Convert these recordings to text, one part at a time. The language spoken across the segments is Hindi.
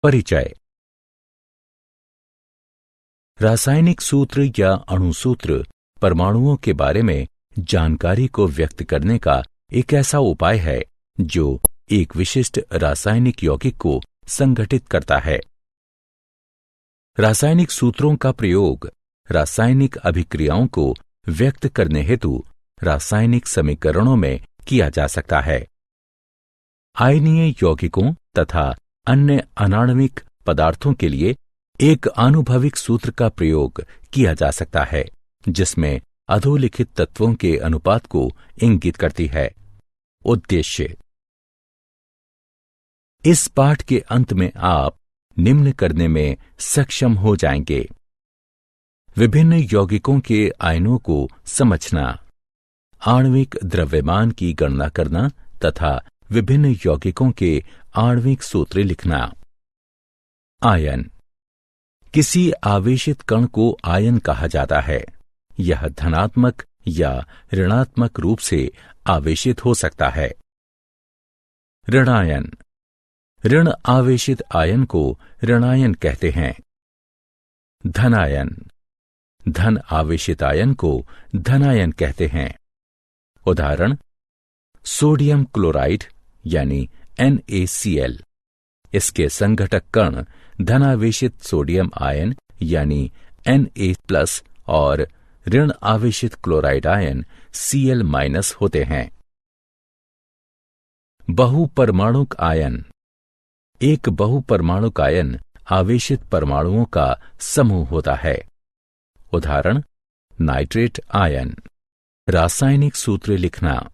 परिचय। रासायनिक सूत्र या अणुसूत्र परमाणुओं के बारे में जानकारी को व्यक्त करने का एक ऐसा उपाय है जो एक विशिष्ट रासायनिक यौगिक को संगठित करता है। रासायनिक सूत्रों का प्रयोग रासायनिक अभिक्रियाओं को व्यक्त करने हेतु रासायनिक समीकरणों में किया जा सकता है। आयनीय यौगिकों तथा अन्य अनाण्विक पदार्थों के लिए एक आनुभविक सूत्र का प्रयोग किया जा सकता है जिसमें अधोलिखित तत्वों के अनुपात को इंगित करती है। उद्देश्य। इस पाठ के अंत में आप निम्न करने में सक्षम हो जाएंगे: विभिन्न यौगिकों के आयनों को समझना, आणविक द्रव्यमान की गणना करना तथा विभिन्न यौगिकों के आणविक सूत्र लिखना। आयन। किसी आवेशित कण को आयन कहा जाता है। यह धनात्मक या ऋणात्मक रूप से आवेशित हो सकता है। ऋणायन। ऋण आवेशित आयन को ऋणायन कहते हैं। धनायन। धन आवेशित आयन को धनायन कहते हैं। उदाहरण: सोडियम क्लोराइड यानी NaCl। इसके संघटक कण धनावेशित सोडियम आयन यानी Na+ और ऋण आवेशित क्लोराइड आयन Cl- होते हैं। बहुपरमाणुक आयन। एक बहुपरमाणुक आयन आवेशित परमाणुओं का समूह होता है। उदाहरण: नाइट्रेट आयन। रासायनिक सूत्र लिखना।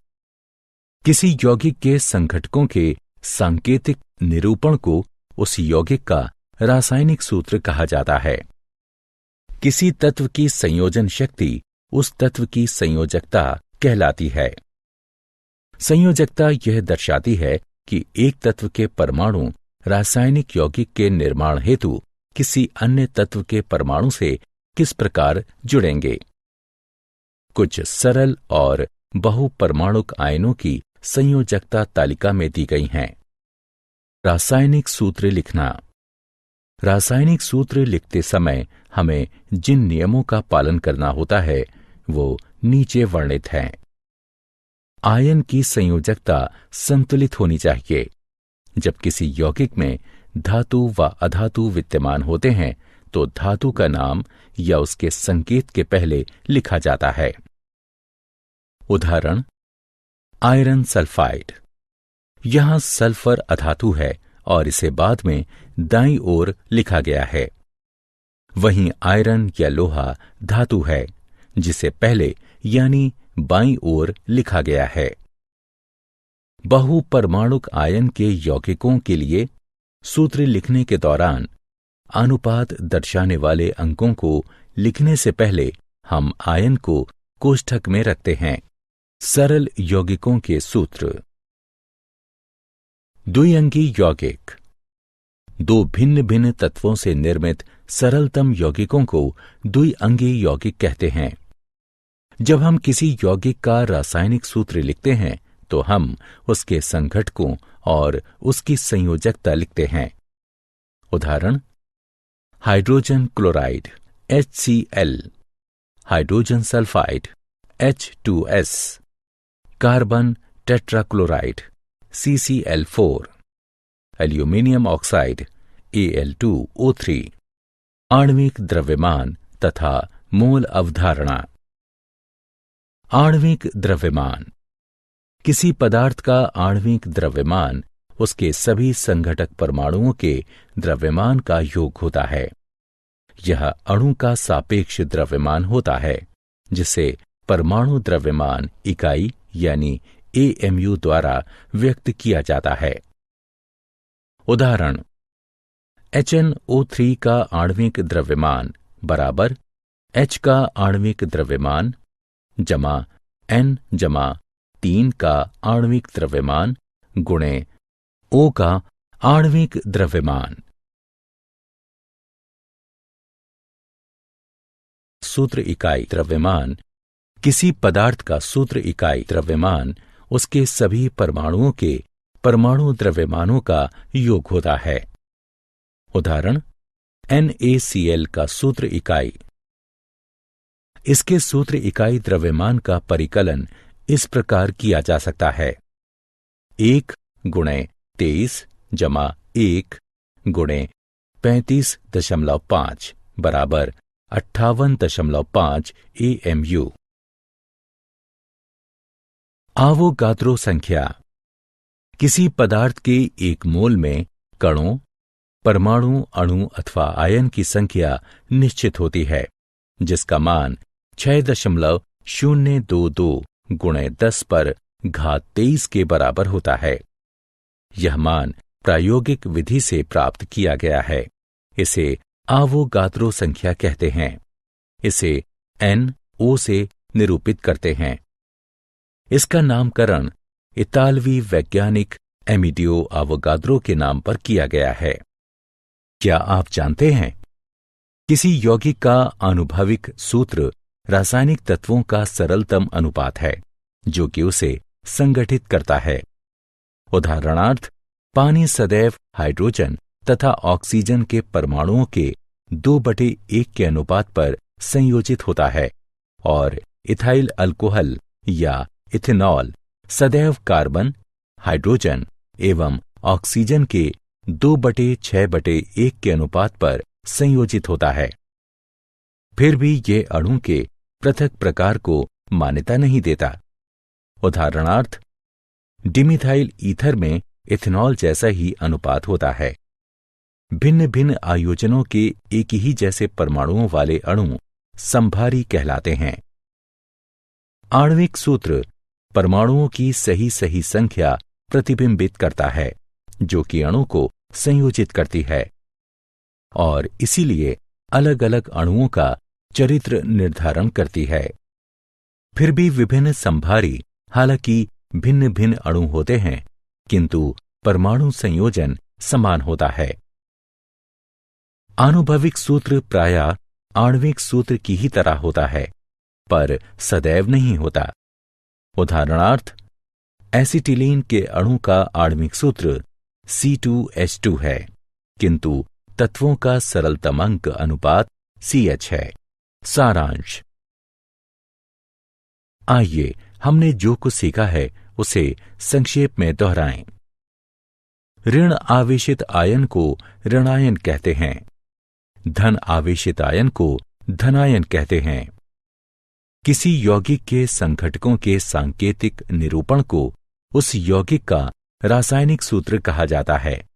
किसी यौगिक के संघटकों के सांकेतिक निरूपण को उस यौगिक का रासायनिक सूत्र कहा जाता है। किसी तत्व की संयोजन शक्ति उस तत्व की संयोजकता कहलाती है। संयोजकता यह दर्शाती है कि एक तत्व के परमाणु रासायनिक यौगिक के निर्माण हेतु किसी अन्य तत्व के परमाणु से किस प्रकार जुड़ेंगे। कुछ सरल और बहुपरमाणुक आयनों की संयोजकता तालिका में दी गई हैं। रासायनिक सूत्र लिखना। रासायनिक सूत्र लिखते समय हमें जिन नियमों का पालन करना होता है वो नीचे वर्णित हैं। आयन की संयोजकता संतुलित होनी चाहिए। जब किसी यौगिक में धातु व अधातु विद्यमान होते हैं तो धातु का नाम या उसके संकेत के पहले लिखा जाता है। उदाहरण: आयरन सल्फाइड। यहां सल्फर अधातु है और इसे बाद में दाईं ओर लिखा गया है। वहीं आयरन या लोहा धातु है जिसे पहले यानी बाईं ओर लिखा गया है। बहुपरमाणुक आयन के यौगिकों के लिए सूत्र लिखने के दौरान अनुपात दर्शाने वाले अंकों को लिखने से पहले हम आयन को कोष्ठक में रखते हैं। सरल यौगिकों के सूत्र। द्विअंगी यौगिक। दो भिन्न भिन्न तत्वों से निर्मित सरलतम यौगिकों को द्विअंगी यौगिक कहते हैं। जब हम किसी यौगिक का रासायनिक सूत्र लिखते हैं तो हम उसके संघटकों और उसकी संयोजकता लिखते हैं। उदाहरण: hydrogen chloride HCl, hydrogen sulphide H2S, carbon tetrachloride CCl4, aluminium oxide Al2O3। आणविक द्रव्यमान तथा मोल अवधारणा। आणविक द्रव्यमान। किसी पदार्थ का आणविक द्रव्यमान उसके सभी संघटक परमाणुओं के द्रव्यमान का योग होता है। यह अणु का सापेक्ष द्रव्यमान होता है जिसे परमाणु द्रव्यमान इकाई यानी AMU द्वारा व्यक्त किया जाता है। उदाहरण: HNO3 का आणविक द्रव्यमान बराबर H का आणविक द्रव्यमान जमा N जमा 3 का आणविक द्रव्यमान गुणे O का आणविक द्रव्यमान। सूत्र इकाई द्रव्यमान। किसी पदार्थ का सूत्र इकाई द्रव्यमान उसके सभी परमाणुओं के परमाणु द्रव्यमानों का योग होता है। उदाहरण NaCl का सूत्र इकाई। इसके सूत्र इकाई द्रव्यमान का परिकलन इस प्रकार किया जा सकता है: 1 गुणे 23 जमा 1 गुणे 35.5 बराबर 58.5 AMU। आवोगाद्रो संख्या। किसी पदार्थ के एक मोल में कणों, परमाणु, अणु अथवा आयन की संख्या निश्चित होती है, जिसका मान 6.022 गुणे 10 पर घात 23 के बराबर होता है। यह मान प्रायोगिक विधि से प्राप्त किया गया है। इसे आवोगाद्रो संख्या कहते हैं। इसे NO से निरूपित करते हैं। इसका नामकरण इतालवी वैज्ञानिक एमिडियो आवोगाद्रो के नाम पर किया गया है। क्या आप जानते हैं, किसी यौगिक का आनुभविक सूत्र रासायनिक तत्वों का सरलतम अनुपात है जो कि उसे संगठित करता है। उदाहरणार्थ, पानी सदैव हाइड्रोजन तथा ऑक्सीजन के परमाणुओं के 2/1 के अनुपात पर संयोजित होता है और इथाइल अल्कोहल या इथेनॉल सदैव कार्बन, हाइड्रोजन एवं ऑक्सीजन के 2/6/1 के अनुपात पर संयोजित होता है। फिर भी ये अणु के पृथक प्रकार को मान्यता नहीं देता। उदाहरणार्थ, डिमिथाइल ईथर में इथेनॉल जैसा ही अनुपात होता है। भिन्न भिन्न आयोजनों के एक ही जैसे परमाणुओं वाले अणु समभारी कहलाते हैं। आणविक सूत्र परमाणुओं की सही सही संख्या प्रतिबिंबित करता है जो कि अणु को संयोजित करती है और इसीलिए अलग अलग अणुओं का चरित्र निर्धारण करती है। फिर भी विभिन्न समभारी हालांकि भिन्न भिन्न अणु होते हैं, किंतु परमाणु संयोजन समान होता है। आनुभविक सूत्र प्रायः आणविक सूत्र की ही तरह होता है, पर सदैव नहीं होता। उदाहरणार्थ, एसिटिलीन के अणु का आणविक सूत्र C2H2 है, किंतु तत्वों का सरलतम अंक अनुपात CH है। सारांश। आइए हमने जो कुछ सीखा है उसे संक्षेप में दोहराएं। ऋण आवेशित आयन को ऋणायन कहते हैं। धन आवेशित आयन को धनायन कहते हैं। किसी यौगिक के संघटकों के सांकेतिक निरूपण को उस यौगिक का रासायनिक सूत्र कहा जाता है।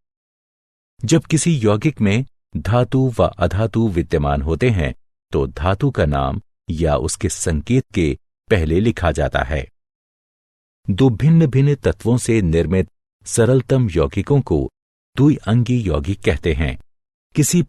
जब किसी यौगिक में धातु व अधातु विद्यमान होते हैं तो धातु का नाम या उसके संकेत के पहले लिखा जाता है। दो भिन्न भिन्न तत्वों से निर्मित सरलतम यौगिकों को द्विअंगी यौगिक कहते हैं। किसी